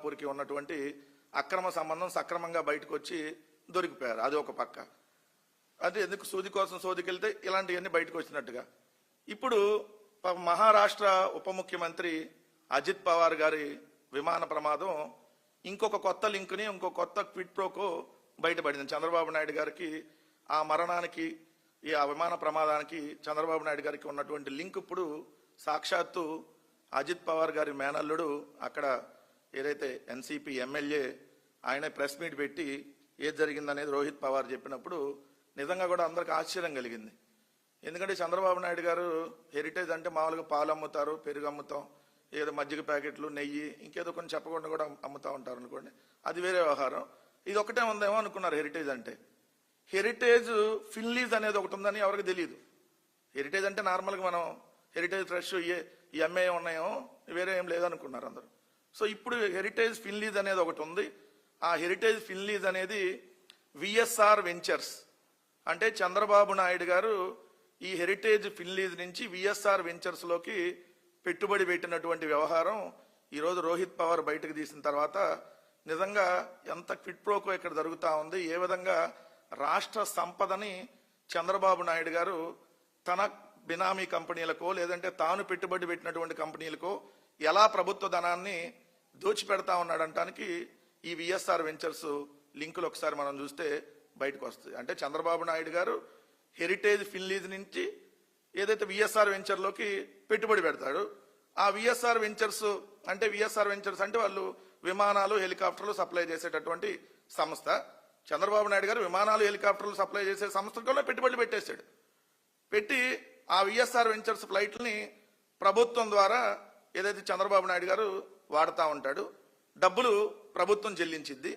మిర్జాపూర్కి ఉన్నటువంటి అక్రమ సంబంధం సక్రమంగా బయటకు వచ్చి దొరికిపోయారు. అది ఒక పక్క. అంటే ఎందుకు సూది కోసం సోదికెళ్తే ఇలాంటివన్నీ బయటకు వచ్చినట్టుగా. ఇప్పుడు మహారాష్ట్ర ఉప ముఖ్యమంత్రి అజిత్ పవార్ గారి విమాన ప్రమాదం ఇంకొక కొత్త లింక్ని, ఇంకొక కొత్త క్విడ్ ప్రోకో బయటపడింది. చంద్రబాబు నాయుడు గారికి ఆ మరణానికి, ఆ విమాన ప్రమాదానికి చంద్రబాబు నాయుడు గారికి ఉన్నటువంటి లింక్ ఇప్పుడు సాక్షాత్తు అజిత్ పవార్ గారి మేనల్లుడు అక్కడ ఏదైతే ఎన్సీపీ ఎమ్మెల్యే ఆయన ప్రెస్ మీట్ పెట్టి ఏది జరిగిందనేది రోహిత్ పవార్ చెప్పినప్పుడు నిజంగా కూడా అందరికి ఆశ్చర్యం కలిగింది. ఎందుకంటే చంద్రబాబు నాయుడు గారు హెరిటేజ్ అంటే మామూలుగా పాలు అమ్ముతారు, పెరుగు అమ్ముతాం, ఏదో మజ్జిగ ప్యాకెట్లు, నెయ్యి, ఇంకేదో కొన్ని చెప్పకుండా కూడా అమ్ముతూ ఉంటారు అనుకోండి, అది వేరే వ్యవహారం. ఇది ఒకటే ఉందేమో అనుకున్నారు హెరిటేజ్ అంటే. హెరిటేజ్ ఫిన్లీజ్ అనేది ఒకటి ఉందని ఎవరికి తెలియదు. హెరిటేజ్ అంటే నార్మల్గా మనం హెరిటేజ్ ఫ్రెష్ ఈ ఎంఏ ఉన్నాయో వేరే ఏం లేదనుకున్నారు అందరూ. సో ఇప్పుడు హెరిటేజ్ ఫిన్లీజ్ అనేది ఒకటి ఉంది. ఆ హెరిటేజ్ ఫిన్లీజ్ అనేది విఎస్ఆర్ వెంచర్స్ అంటే చంద్రబాబు నాయుడు గారు ఈ హెరిటేజ్ ఫిన్లీజ్ నుంచి విఎస్ఆర్ వెంచర్స్లోకి పెట్టుబడి పెట్టినటువంటి వ్యవహారం ఈరోజు రోహిత్ పవార్ బయటకు తీసిన తర్వాత నిజంగా ఎంత క్విడ్ ప్రోకో ఇక్కడ జరుగుతూ ఉంది. ఏ విధంగా రాష్ట్ర సంపదని చంద్రబాబు నాయుడు గారు తన బినామీ కంపెనీలకో లేదంటే తాను పెట్టుబడి పెట్టినటువంటి కంపెనీలకో ఎలా ప్రభుత్వ ధనాన్ని దోచిపెడతా ఉన్నాడంటానికి ఈ విఎస్ఆర్ వెంచర్స్ లింకులు ఒకసారి మనం చూస్తే బయటకు వస్తుంది. అంటే చంద్రబాబు నాయుడు గారు హెరిటేజ్ ఫిన్లీజ్ నుంచి ఏదైతే విఎస్ఆర్ వెంచర్లోకి పెట్టుబడి పెడతాడు, ఆ విఎస్ఆర్ వెంచర్స్ అంటే వాళ్ళు విమానాలు, హెలికాప్టర్లు సప్లై చేసేటటువంటి సంస్థ. చంద్రబాబు నాయుడు గారు విమానాలు, హెలికాప్టర్లు సప్లై చేసే సంస్థలో పెట్టుబడులు పెట్టేశాడు. పెట్టి ఆ విఎస్ఆర్ వెంచర్స్ ఫ్లైట్లని ప్రభుత్వం ద్వారా ఏదైతే చంద్రబాబు నాయుడు గారు వాడుతూ ఉంటాడు, డబ్బులు ప్రభుత్వం చెల్లించిద్ది.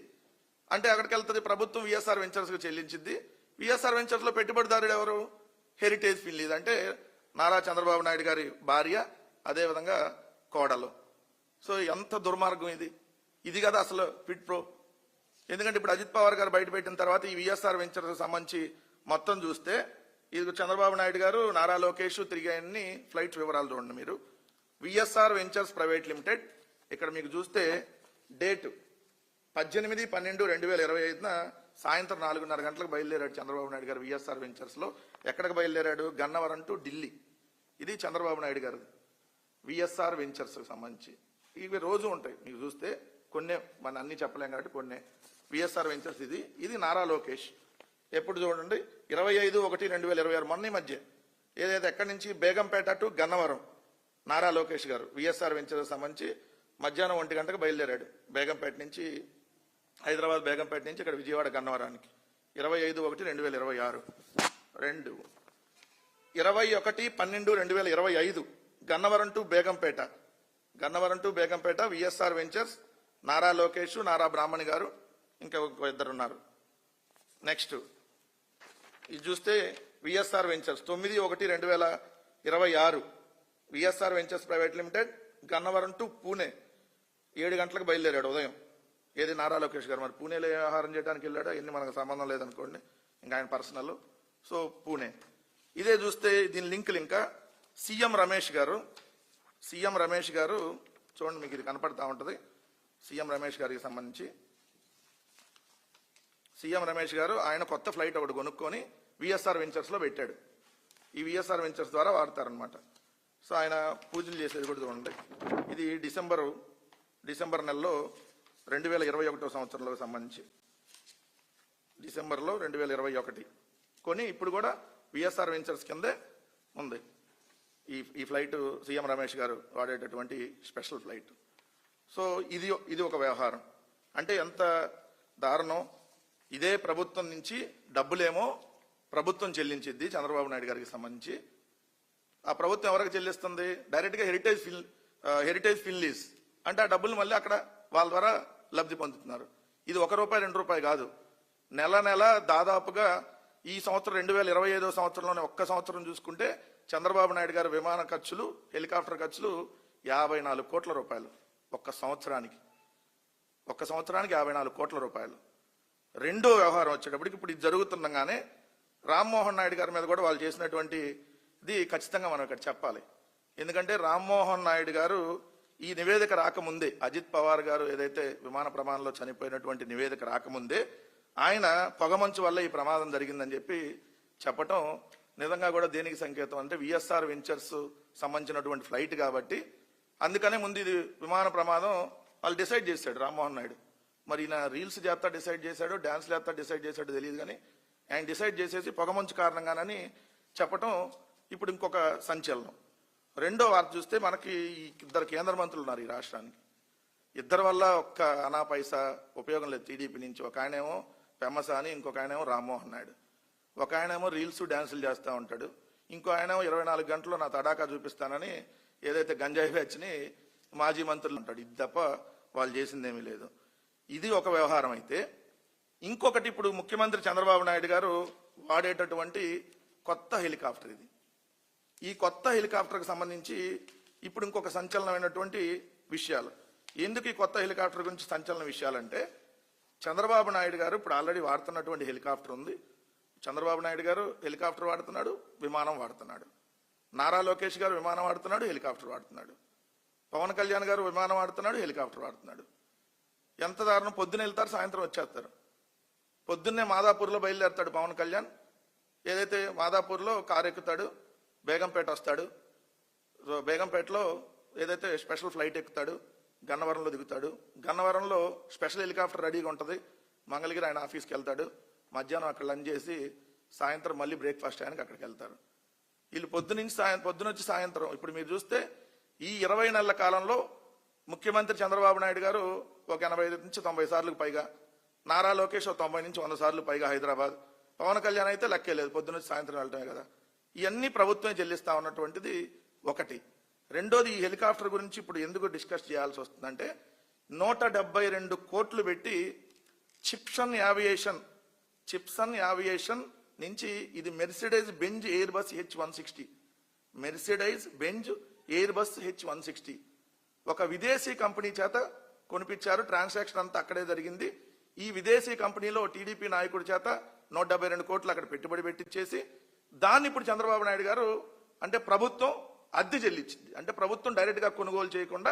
అంటే అక్కడికి వెళ్తుంది ప్రభుత్వం, విఎస్ఆర్ వెంచర్స్కి చెల్లించిద్ది. విఎస్ఆర్ వెంచర్స్లో పెట్టుబడిదారుడు ఎవరు? హెరిటేజ్ ఫిన్లీజ్ అంటే నారా చంద్రబాబు నాయుడు గారి భార్య, అదేవిధంగా కోడలు. సో ఎంత దుర్మార్గం ఇది కదా అసలు క్విడ్ ప్రో. ఎందుకంటే ఇప్పుడు అజిత్ పవార్ గారు బయట పెట్టిన తర్వాత ఈ విఎస్ఆర్ వెంచర్స్ సంబంధించి మొత్తం చూస్తే ఇది చంద్రబాబు నాయుడు గారు, నారా లోకేష్ తిరిగాయన్ని ఫ్లైట్స్ వివరాలు చూడండి మీరు. విఎస్ఆర్ వెంచర్స్ ప్రైవేట్ లిమిటెడ్ ఇక్కడ మీకు చూస్తే డేటు 18/12/2025 సాయంత్రం 4:30 గంటలకు బయలుదేరాడు చంద్రబాబు నాయుడు గారు విఎస్ఆర్ వెంచర్స్లో. ఎక్కడికి బయలుదేరాడు? గన్నవరం టు ఢిల్లీ. ఇది చంద్రబాబు నాయుడు గారు విఎస్ఆర్ వెంచర్స్కి సంబంధించి. ఇవి రోజు ఉంటాయి మీకు చూస్తే, కొన్నే మన అన్ని చెప్పలేం కాబట్టి కొన్నే. విఎస్ఆర్ వెంచర్స్ ఇది నారా లోకేష్. ఎప్పుడు చూడండి 25/1/2026 మొన్న మధ్య ఏదైతే ఎక్కడి నుంచి బేగంపేట టు గన్నవరం నారా లోకేష్ గారు విఎస్ఆర్ వెంచర్స్ సంబంధించి మధ్యాహ్నం 1 గంటకు బయలుదేరాడు బేగంపేట నుంచి, హైదరాబాద్ బేగంపేట నుంచి ఇక్కడ విజయవాడ గన్నవరానికి. 25/1/2026. 21/12/2025 Gannavaram to Begumpet VSR ventures, Nara Lokesh, Nara Brahmani garu, ఇంకా ఇద్దరు ఉన్నారు. నెక్స్ట్ ఇది చూస్తే VSR ventures 9/1/2026 VSR ventures private limited Gannavaram to Pune 7 గంటలకు బయలుదేరాడు ఉదయం. ఏది నారా లోకేష్ గారు. మరి పూణేలో వ్యవహారం చేయడానికి వెళ్ళాడో ఎన్ని మనకు సంబంధం లేదనుకోండి, ఇంకా ఆయన పర్సనల్. సో పూణే. ఇదే చూస్తే దీని లింకులు ఇంకా సీఎం రమేష్ గారు చూడండి, మీకు ఇది కనపడతా ఉంటుంది. సీఎం రమేష్ గారికి సంబంధించి సీఎం రమేష్ గారు ఆయన కొత్త ఫ్లైట్ ఒకటి కొనుక్కొని విఎస్ఆర్ వెంచర్స్లో పెట్టాడు. ఈ విఎస్ఆర్ వెంచర్స్ ద్వారా వాడతారనమాట. సో ఆయన పూజలు చేసేది కూడా చూడండి. ఇది డిసెంబర్ నెలలో 2021 సంవత్సరంలో సంబంధించి డిసెంబర్లో 2021 కొని ఇప్పుడు కూడా విఎస్ఆర్ వెంచర్స్ కిందే ఉంది ఈ ఫ్లైట్. సీఎం రమేష్ గారు వాడేటటువంటి స్పెషల్ ఫ్లైట్. సో ఇది ఒక వ్యవహారం. అంటే ఎంత దారుణం. ఇదే ప్రభుత్వం నుంచి డబ్బులేమో ప్రభుత్వం చెల్లించిద్ది చంద్రబాబు నాయుడు గారికి సంబంధించి. ఆ ప్రభుత్వం ఎవరికి చెల్లిస్తుంది? డైరెక్ట్గా హెరిటేజ్ ఫిన్లీజ్ అంటే ఆ డబ్బులు మళ్ళీ అక్కడ వాళ్ళ ద్వారా లబ్ధి పొందుతున్నారు. ఇది ₹1 ₹2 కాదు. నెల దాదాపుగా ఈ సంవత్సరం 2025 సంవత్సరంలోనే ఒక్క సంవత్సరం చూసుకుంటే చంద్రబాబు నాయుడు గారి విమాన ఖర్చులు, హెలికాప్టర్ ఖర్చులు ₹54 కోట్ల. ఒక్క సంవత్సరానికి 54 కోట్ల. రెండో వ్యవహారం వచ్చేటప్పటికి ఇప్పుడు ఇది జరుగుతుండగానే రామ్మోహన్ నాయుడు గారి మీద కూడా వాళ్ళు చేసినటువంటి ఇది ఖచ్చితంగా మనం ఇక్కడ చెప్పాలి. ఎందుకంటే రామ్మోహన్ నాయుడు గారు ఈ నివేదిక రాకముందే అజిత్ పవార్ గారు ఏదైతే విమాన ప్రమాదంలో చనిపోయినటువంటి నివేదిక రాకముందే ఆయన పొగమంచు వల్ల ఈ ప్రమాదం జరిగిందని చెప్పటం నిజంగా కూడా దేనికి సంకేతం అంటే విఎస్ఆర్ వెంచర్స్ సంబంధించినటువంటి ఫ్లైట్ కాబట్టి అందుకనే ముందు ఇది విమాన ప్రమాదం వాళ్ళు డిసైడ్ చేశాడు రామ్మోహన్ నాయుడు. మరి ఈయన రీల్స్ చేస్తా డిసైడ్ చేశాడు, డాన్స్ చేస్తా డిసైడ్ చేశాడు తెలియదు, కానీ ఆయన డిసైడ్ చేసేసి పొగమంచు కారణంగానని చెప్పటం ఇప్పుడు ఇంకొక సంచలనం. రెండో వార్త చూస్తే మనకి ఇద్దరు కేంద్ర మంత్రులు ఉన్నారు ఈ రాష్ట్రానికి. ఇద్దరు వల్ల ఒక్క అనా పైసా ఉపయోగం లేదు టీడీపీ నుంచి. ఒక ఆయనేమో పెమ్మసాని, ఇంకొక ఆయనేమో రామ్మోహన్ నాయుడు. ఒక ఆయనేమో రీల్స్ డాన్సులు చేస్తూ ఉంటాడు, ఇంకో ఆయనేమో 24 గంటలు నా తడాకా చూపిస్తానని ఏదైతే గంజాయి బ్యాచ్ని మాజీ మంత్రులు ఉంటాడు. ఇది తప్ప వాళ్ళు చేసిందేమీ లేదు. ఇది ఒక వ్యవహారం అయితే, ఇంకొకటి ఇప్పుడు ముఖ్యమంత్రి చంద్రబాబు నాయుడు గారు వాడేటటువంటి కొత్త హెలికాప్టర్ ఇది. ఈ కొత్త హెలికాప్టర్కి సంబంధించి ఇప్పుడు ఇంకొక సంచలనమైనటువంటి విషయాలు. ఎందుకు ఈ కొత్త హెలికాప్టర్ గురించి సంచలన విషయాలంటే, చంద్రబాబు నాయుడు గారు ఇప్పుడు ఆల్రెడీ వాడుతున్నటువంటి హెలికాప్టర్ ఉంది. చంద్రబాబు నాయుడు గారు హెలికాప్టర్ వాడుతున్నాడు, విమానం వాడుతున్నాడు. నారా లోకేష్ గారు విమానం వాడుతున్నాడు, హెలికాప్టర్ వాడుతున్నాడు. పవన్ కళ్యాణ్ గారు విమానం వాడుతున్నాడు, హెలికాప్టర్ వాడుతున్నాడు. ఎంత దారుణం! పొద్దున వెళ్తారు, సాయంత్రం వచ్చేస్తారు. పొద్దున్నే మాదాపూర్లో బయలుదేరుతాడు పవన్ కళ్యాణ్. ఏదైతే మాదాపూర్లో కారు ఎక్కుతాడు, బేగంపేట వస్తాడు. బేగంపేటలో ఏదైతే స్పెషల్ ఫ్లైట్ ఎక్కుతాడు, గన్నవరంలో దిగుతాడు. గన్నవరంలో స్పెషల్ హెలికాప్టర్ రెడీగా ఉంటుంది. మంగళగిరి ఆయన ఆఫీస్కి వెళ్తాడు. మధ్యాహ్నం అక్కడ లంచ్ చేసి సాయంత్రం మళ్ళీ బ్రేక్ఫాస్ట్ ఆయనకి అక్కడికి వెళ్తారు. వీళ్ళు పొద్దునొచ్చి సాయంత్రం. ఇప్పుడు మీరు చూస్తే ఈ 20 నెలల కాలంలో ముఖ్యమంత్రి చంద్రబాబు నాయుడు గారు ఒక 85 నుంచి 90 సార్లకు పైగా, నారా లోకేష్ 90 నుంచి 100 సార్లు పైగా హైదరాబాద్, పవన్ కళ్యాణ్ అయితే లెక్కే లేదు, పొద్దునొచ్చి సాయంత్రం వెళ్ళటమే కదా. ఇవన్నీ ప్రభుత్వమే చెల్లిస్తా ఉన్నటువంటిది ఒకటి. రెండోది, ఈ హెలికాప్టర్ గురించి ఇప్పుడు ఎందుకు డిస్కస్ చేయాల్సి వస్తుందంటే, 172 కోట్లు పెట్టి చిప్సన్ యావియేషన్ నుంచి ఇది Mercedes Benz Airbus H160, Mercedes Benz Airbus H160 ఒక విదేశీ కంపెనీ చేత కొనిపించారు. ట్రాన్సాక్షన్ అంతా అక్కడే జరిగింది. ఈ విదేశీ కంపెనీలో టీడీపీ నాయకుడి చేత 172 కోట్లు అక్కడ పెట్టుబడి పెట్టించేసి దాన్ని ఇప్పుడు చంద్రబాబు నాయుడు గారు అంటే ప్రభుత్వం అద్దె చెల్లించింది. అంటే ప్రభుత్వం డైరెక్ట్ గా కొనుగోలు చేయకుండా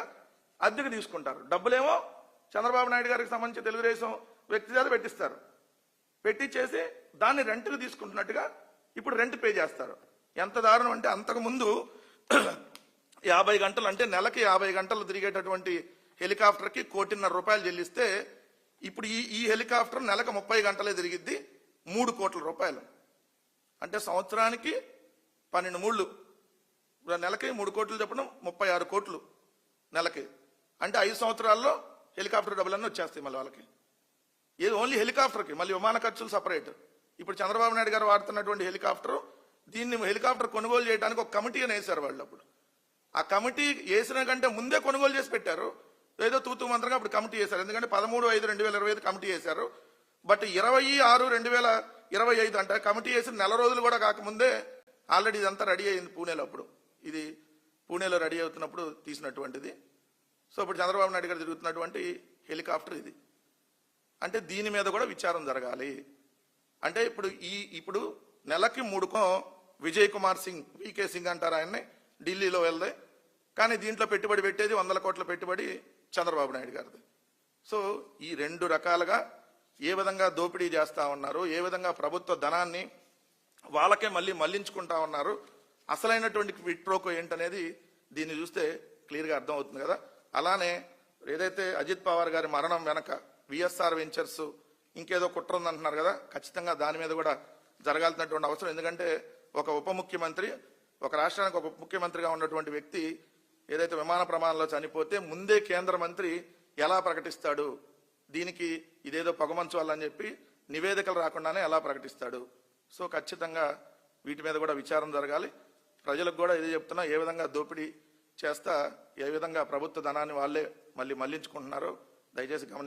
అద్దెకు తీసుకుంటారు. డబ్బులేమో చంద్రబాబు నాయుడు గారికి సంబంధించి తెలుగుదేశం వ్యక్తి చేత పెట్టిస్తారు. పెట్టించేసి దాన్ని రెంట్కి తీసుకుంటున్నట్టుగా ఇప్పుడు రెంట్ పే చేస్తారు. ఎంత దారుణం అంటే, అంతకు ముందు 50 గంటలు అంటే నెలకి 50 గంటలు తిరిగేటటువంటి హెలికాప్టర్కి 1.5 కోట్లు చెల్లిస్తే ఇప్పుడు ఈ హెలికాప్టర్ నెలకు 30 గంటలే తిరిగిద్ది, 3 కోట్ల రూపాయలు. అంటే సంవత్సరానికి 12 మూళ్ళు, నెలకి 3 కోట్లు చెప్పడం 36 కోట్లు నెలకి. అంటే 5 సంవత్సరాల్లో హెలికాప్టర్ డబ్బులన్నీ వచ్చేస్తాయి మళ్ళీ వాళ్ళకి. ఏది ఓన్లీ హెలికాప్టర్కి, మళ్ళీ విమాన ఖర్చులు సపరేట్. ఇప్పుడు చంద్రబాబు నాయుడు గారు వాడుతున్నటువంటి దీన్ని హెలికాప్టర్ కొనుగోలు చేయడానికి ఒక కమిటీ అని వేశారు వాళ్ళు. అప్పుడు ఆ కమిటీ వేసిన కంటే ముందే కొనుగోలు చేసి పెట్టారు. ఏదో తూతూ మంత్రంగా అప్పుడు కమిటీ వేశారు. ఎందుకంటే 13/5/2025 కమిటీ వేశారు. బట్ 26/6/2025 అంటే కమిటీ వేసిన నెల రోజులు కూడా కాకముందే ఆల్రెడీ ఇదంతా రెడీ అయింది పూణేలో. అప్పుడు ఇది పూణేలో రెడీ అవుతున్నప్పుడు తీసినటువంటిది. సో ఇప్పుడు చంద్రబాబు నాయుడు గారు తిరుగుతున్నటువంటి హెలికాప్టర్ ఇది. అంటే దీని మీద కూడా విచారం జరగాలి. అంటే ఇప్పుడు నెలకి 3 విజయ్ కుమార్ సింగ్, వికే సింగ్ అంటారు ఆయన్ని, ఢిల్లీలో వెళ్దే. కానీ దీంట్లో పెట్టుబడి పెట్టేది 100 కోట్ల పెట్టుబడి చంద్రబాబు నాయుడు గారిది. సో ఈ 2 రకాలుగా ఏ విధంగా దోపిడీ చేస్తా ఉన్నారు, ఏ విధంగా ప్రభుత్వ ధనాన్ని వాళ్ళకే మళ్లించుకుంటా ఉన్నారు, అసలైనటువంటి క్విడ్ ప్రోకో ఏంటనేది దీన్ని చూస్తే క్లియర్గా అర్థం అవుతుంది కదా. అలానే ఏదైతే అజిత్ పవార్ గారి మరణం వెనక విఎస్ఆర్ వెంచర్స్ ఇంకేదో కుట్ర ఉందంటున్నారు కదా, ఖచ్చితంగా దాని మీద కూడా జరగాల్సినటువంటి అవసరం. ఎందుకంటే ఒక ఉప ముఖ్యమంత్రి, ఒక రాష్ట్రానికి ఒక ఉప ముఖ్యమంత్రిగా ఉన్నటువంటి వ్యక్తి ఏదైతే విమాన ప్రమాదంలో చనిపోతే ముందే కేంద్ర మంత్రి ఎలా ప్రకటిస్తాడు, దీనికి ఇదేదో పొగమంచు వల్ల అని చెప్పి నివేదికలు రాకుండానే ఎలా ప్రకటిస్తాడు. సో ఖచ్చితంగా వీటి మీద కూడా విచారం జరగాలి. ప్రజలకు కూడా ఇదే చెప్తున్నా, ఏ విధంగా దోపిడీ చేస్తా, ఏ విధంగా ప్రభుత్వ ధనాన్ని వాళ్ళే మళ్లించుకుంటున్నారో దయచేసి గమనించాలి.